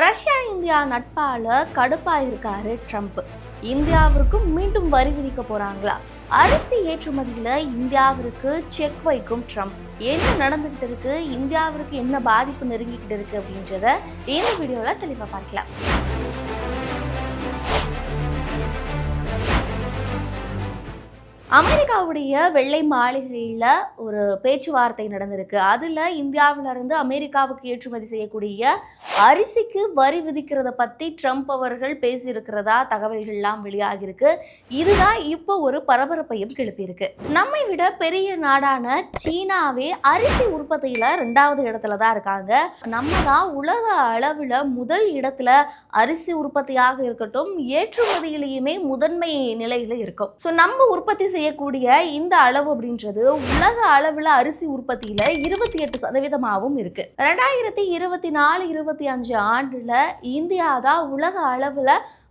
Russia India நட்பால கடுப்பா இருக்காரு Trump. இந்தியாவிற்கும் மீண்டும் வரி விதிக்க போறாங்களா? அரிசி ஏற்றுமதியில இந்தியாவிற்கு செக் வைக்கும் ட்ரம்ப். என்ன நடந்துகிட்டு இருக்கு, இந்தியாவிற்கு என்ன பாதிப்பு நெருங்கிக்கிட்டு இருக்கு அப்படின்றத இந்த வீடியோல தெளிவா பார்க்கலாம். அமெரிக்காவுடைய வெள்ளை மாளிகையில் ஒரு பேச்சுவார்த்தை நடந்திருக்கு. அதில் இந்தியாவிலிருந்து அமெரிக்காவுக்கு ஏற்றுமதி செய்யக்கூடிய அரிசிக்கு வரி விதிக்கிறத பற்றி ட்ரம்ப் அவர்கள் பேசியிருக்கிறதா தகவல்கள்லாம் வெளியாகிருக்கு. இதுதான் இப்போ ஒரு பரபரப்பையும் கிளப்பியிருக்கு. நம்மை விட பெரிய நாடான சீனாவே அரிசி உற்பத்தியில் 2வது இடத்துல தான் இருக்காங்க. நம்ம தான் உலக அளவில் முதல் இடத்துல அரிசி உற்பத்தியாக இருக்கட்டும், ஏற்றுமதியிலேயுமே முதன்மை நிலையில் இருக்கும். ஸோ நம்ம உற்பத்தி செய்யக்கூடிய இந்த அளவு அப்படின்றது உலக அளவுல அரிசி உற்பத்தியில 28% இருக்கு. 2024-25 ஆண்டுல இந்தியா தான் உலக அளவுல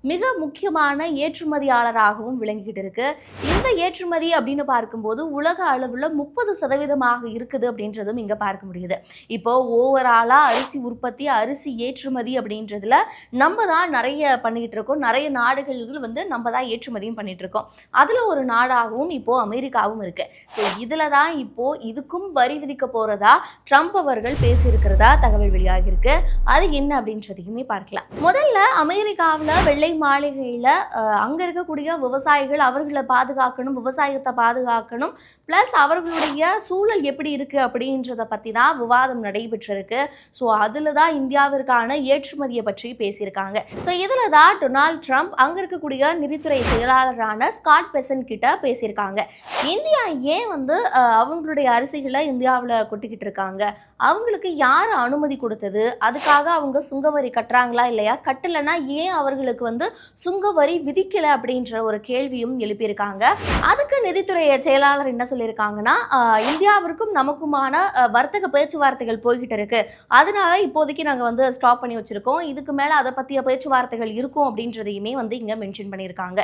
மிக முக்கியமான ஏற்றுமதியாளராகவும் விளங்கிக்கிட்டு இருக்கு. இந்த ஏற்றுமதி அப்படின்னு பார்க்கும்போது உலக அளவில் 30% இருக்குது அப்படின்றதும் இங்கே பார்க்க முடியுது. இப்போ ஓவராலா அரிசி உற்பத்தி, அரிசி ஏற்றுமதி அப்படின்றதுல நம்ம தான் நிறைய பண்ணிக்கிட்டு இருக்கோம். நிறைய நாடுகள் நம்ம தான் ஏற்றுமதியும் பண்ணிட்டு இருக்கோம். அதில் ஒரு நாடாகவும் இப்போ அமெரிக்காவும் இருக்கு. ஸோ இதில் தான் இப்போ இதுக்கும் வரி விதிக்க போறதா ட்ரம்ப் அவர்கள் பேசியிருக்கிறதா தகவல் வெளியாகிருக்கு. அது என்ன அப்படின்றதையுமே பார்க்கலாம். முதல்ல அமெரிக்காவில் வெள்ளை மாளிகையில் அங்கே இருக்கக்கூடிய விவசாயிகள் அவர்களை பாதுகாக்கணும், விவசாயத்தை பாதுகாக்கணும், ப்ளஸ் அவர்களுடைய சூழல் எப்படி இருக்குது அப்படின்றத பற்றி தான் விவாதம் நடைபெற்றிருக்கு. ஸோ அதில் தான் இந்தியாவிற்கான ஏற்றுமதியை பற்றி பேசியிருக்காங்க. ஸோ இதில் தான் டொனால்ட் ட்ரம்ப் அங்கே இருக்கக்கூடிய நிதித்துறை செயலாளரான ஸ்காட் பெசன்ட் கிட்ட பேசியிருக்காங்க. இந்தியா ஏன் அவங்களுடைய அரிசிகளை இந்தியாவில் கொட்டிக்கிட்டு இருக்காங்க, அவங்களுக்கு யார் அனுமதி கொடுத்தது, அதுக்காக அவங்க சுங்கவரி கட்டுறாங்களா இல்லையா, கட்டலைன்னா ஏன் அவர்களுக்கு சுங்கவரி விதிக்கல அப்படின்ற ஒரு கேள்வியும் எழுப்பியிருக்காங்க. அதுக்கு நிதித்துறை செயலாளர் என்ன சொல்லியிருக்காங்கன்னா, இந்தியாவிற்கும் நமக்குமான வர்த்தக பேச்சுவார்த்தைகள் போய்கிட்டு இருக்கு, அதனால இப்போதைக்கு நாங்கள் ஸ்டாப் பண்ணி வச்சிருக்கோம், இதுக்கு மேலே அதை பற்றிய பேச்சுவார்த்தைகள் இருக்கும் அப்படின்றதையுமே இங்கே மென்ஷன் பண்ணியிருக்காங்க.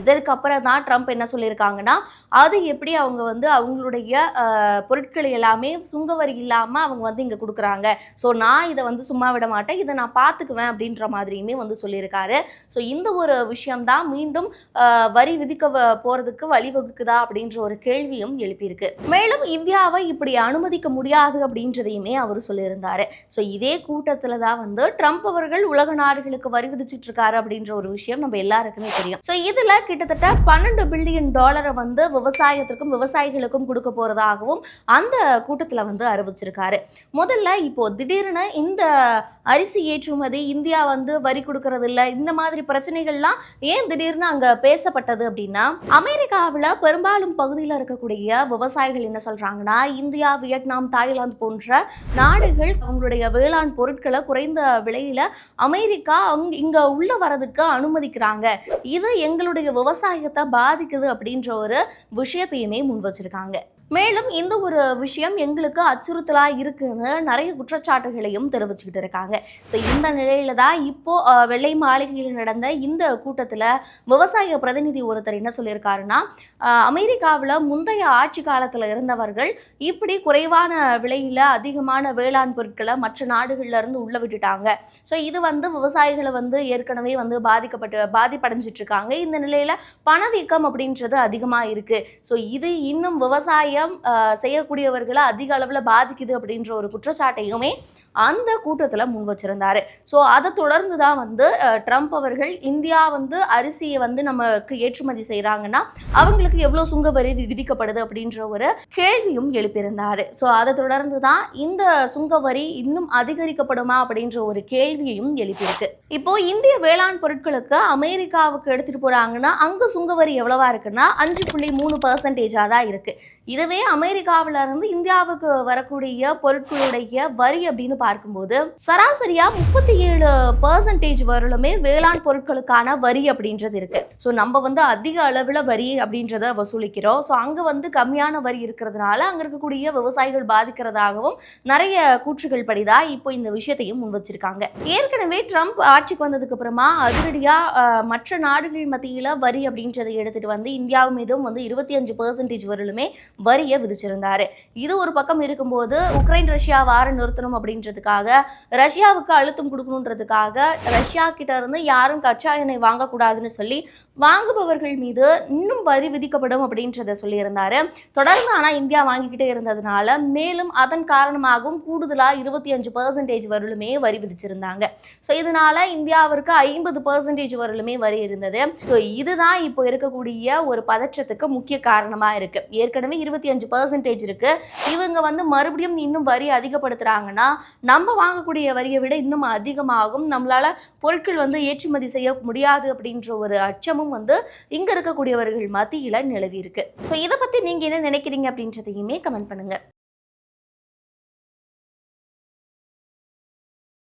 இதற்கு அப்புறம் தான் ட்ரம்ப் என்ன சொல்லியிருக்காங்கன்னா, அது எப்படி அவங்க அவங்களுடைய பொருட்கள் எல்லாமே சுங்கவரி இல்லாமல் அவங்க இங்கே கொடுக்குறாங்க, ஸோ நான் இதை சும்மா விட மாட்டேன், இதை நான் பார்த்துக்குவேன் அப்படின்ற மாதிரியுமே சொல்லியிருக்காரு. ஸோ இந்த ஒரு விஷயம்தான் மீண்டும் வரி விதிக்க போறதுக்கு வழிவகுக்குதா அப்படின்ற ஒரு கேள்வியும் எழுப்பியிருக்கு. மேலும் இந்தியாவை இப்படி அனுமதிக்க முடியாது அப்படின்றதையுமே அவர் சொல்லியிருந்தாரு. ஸோ இதே கூட்டத்தில் தான் ட்ரம்ப் அவர்கள் உலக நாடுகளுக்கு வரி விதிச்சிட்டு இருக்காரு அப்படின்ற ஒரு விஷயம் நம்ம எல்லாருக்குமே தெரியும். ஸோ இதுல கிட்டத்தட்ட $12 பில்லியன் விவசாயத்திற்கும் விவசாயிகளுக்கும் கொடுக்க போறதாகவும் அந்த கூட்டத்தில் அறிவிச்சிருக்காரு. முதல்ல இப்போ திடீர்னு இந்த அரிசி ஏற்றுமதி இந்தியா வரி கொடுக்கறது இல்லை, இந்த மாதிரி பிரச்சனைகள்லாம் ஏன் திடீர்னு அங்க பேசப்பட்டது அப்படின்னா, அமெரிக்காவில் பெரும்பாலும் பகுதியில் இருக்கக்கூடிய விவசாயிகள் என்ன சொல்றாங்கன்னா, இந்தியா, வியட்நாம், தாய்லாந்து போன்ற நாடுகள் அவங்களுடைய வேளாண் பொருட்களை குறைந்த விலையில அமெரிக்கா இங்க உள்ள வரதுக்கு அனுமதிக்கிறாங்க, இது எங்களுடைய விவசாயத்தை பாதிக்குது அப்படின்ற ஒரு விஷயத்தையுமே முன் வச்சிருக்காங்க. மேலும் இந்த ஒரு விஷயம் எங்களுக்கு அச்சுறுத்தலா இருக்குன்னு நிறைய குற்றச்சாட்டுகளையும் தெரிவிச்சுக்கிட்டு இருக்காங்க. ஸோ இந்த நிலையில தான் இப்போ வெள்ளை மாளிகையில் நடந்த இந்த கூட்டத்தில் விவசாய பிரதிநிதி ஒருத்தர் என்ன சொல்லியிருக்காருன்னா, அமெரிக்காவில் முந்தைய ஆட்சி காலத்தில் இருந்தவர்கள் இப்படி குறைவான விலையில அதிகமான வேளாண் பொருட்களை மற்ற நாடுகள்ல இருந்து உள்ள விட்டுட்டாங்க. ஸோ இது விவசாயிகளை ஏற்கனவே பாதிப்படைஞ்சிட்டு இருக்காங்க. இந்த நிலையில பணவீக்கம் அப்படின்றது அதிகமாக இருக்கு. ஸோ இது இன்னும் விவசாய செய்யக்கூடியவர்களை அதிக அளவில் பாதிக்குது அப்படின்ற ஒரு குற்றச்சாட்டையுமே அந்த கூட்டத்தில் முன் வச்சிருந்தாரு. ஸோ அதை தொடர்ந்து தான் ட்ரம்ப் அவர்கள் இந்தியா அரிசியை நமக்கு ஏற்றுமதி செய்கிறாங்கன்னா அவங்களுக்கு எவ்வளோ சுங்கவரி விதிக்கப்படுது அப்படின்ற ஒரு கேள்வியும் எழுப்பியிருந்தாரு. ஸோ அதை தொடர்ந்து தான் இந்த சுங்கவரி இன்னும் அதிகரிக்கப்படுமா அப்படின்ற ஒரு கேள்வியையும் எழுப்பியிருக்கு. இப்போ இந்திய வேளாண் பொருட்களுக்கு அமெரிக்காவுக்கு எடுத்துட்டு போறாங்கன்னா அங்க சுங்கவரி எவ்வளவா இருக்குன்னா 5.3% தான் இருக்கு. இதுவே அமெரிக்காவில இருந்து இந்தியாவுக்கு வரக்கூடிய பொருட்களுடைய வரி அப்படின்னு பார்க்கும்போது சராசரியா 37% வரலுமே வேளாண் பொருட்களுக்கான வரி அப்படின்றது இருக்கு. ஸோ நம்ம அதிக அளவில் வரி அப்படின்றத வசூலிக்கிறோம். ஸோ அங்கே கம்மியான வரி இருக்கிறதுனால அங்கே இருக்கக்கூடிய விவசாயிகள் பாதிக்கிறதாகவும் நிறைய கூற்றுகள் படிதான் இப்போ இந்த விஷயத்தையும் முன் வச்சிருக்காங்க. ஏற்கனவே ட்ரம்ப் ஆட்சிக்கு வந்ததுக்கு அப்புறமா அதிரடியா மற்ற நாடுகள் மத்தியில வரி அப்படின்றதை எடுத்துட்டு இந்தியா மீதும் 25% வரலுமே வரியை விதிச்சிருந்தாரு. இது ஒரு பக்கம் இருக்கும்போது உக்ரைன் ரஷ்யா வார நிறுத்தணும் அப்படின்றதுக்காக, ரஷ்யாவுக்கு அழுத்தம் கொடுக்கணுன்றதுக்காக ரஷ்யா கிட்ட இருந்து யாரும் கச்சா எண்ணெய் வாங்கக்கூடாதுன்னு சொல்லி வாங்குபவர்கள் மீது இன்னும் வரி விதிக்கப்படும் அப்படின்றத சொல்லியிருந்தாரு. தொடர்ந்து ஆனால் இந்தியா வாங்கிக்கிட்டே இருந்ததுனால மேலும் அதன் காரணமாகவும் கூடுதலாக 25% வரலுமே வரி விதிச்சிருந்தாங்க. ஸோ இதனால இந்தியாவிற்கு 50% வரலுமே வரி இருந்தது. ஸோ இதுதான் இப்போ இருக்கக்கூடிய ஒரு பதற்றத்துக்கு முக்கிய காரணமாக இருக்கு. ஏற்கனவே 25% இருக்கு. இவங்க மறுபடியும் இன்னும் வரி அதிகப்படுத்துறாங்கன்னா நம்ம வாங்கக்கூடிய வரியை விட இன்னும் அதிகமாகும். நம்மளால பொருட்கள் ஏற்றுமதி செய்ய முடியாது அப்படின்ற ஒரு அச்சமும் இங்க இருக்கக்கூடியவர்கள் மத்தியில நிலவி இருக்கு. ஸோ இதை பத்தி நீங்க என்ன நினைக்கிறீங்க அப்படின்றதையுமே கமெண்ட் பண்ணுங்க.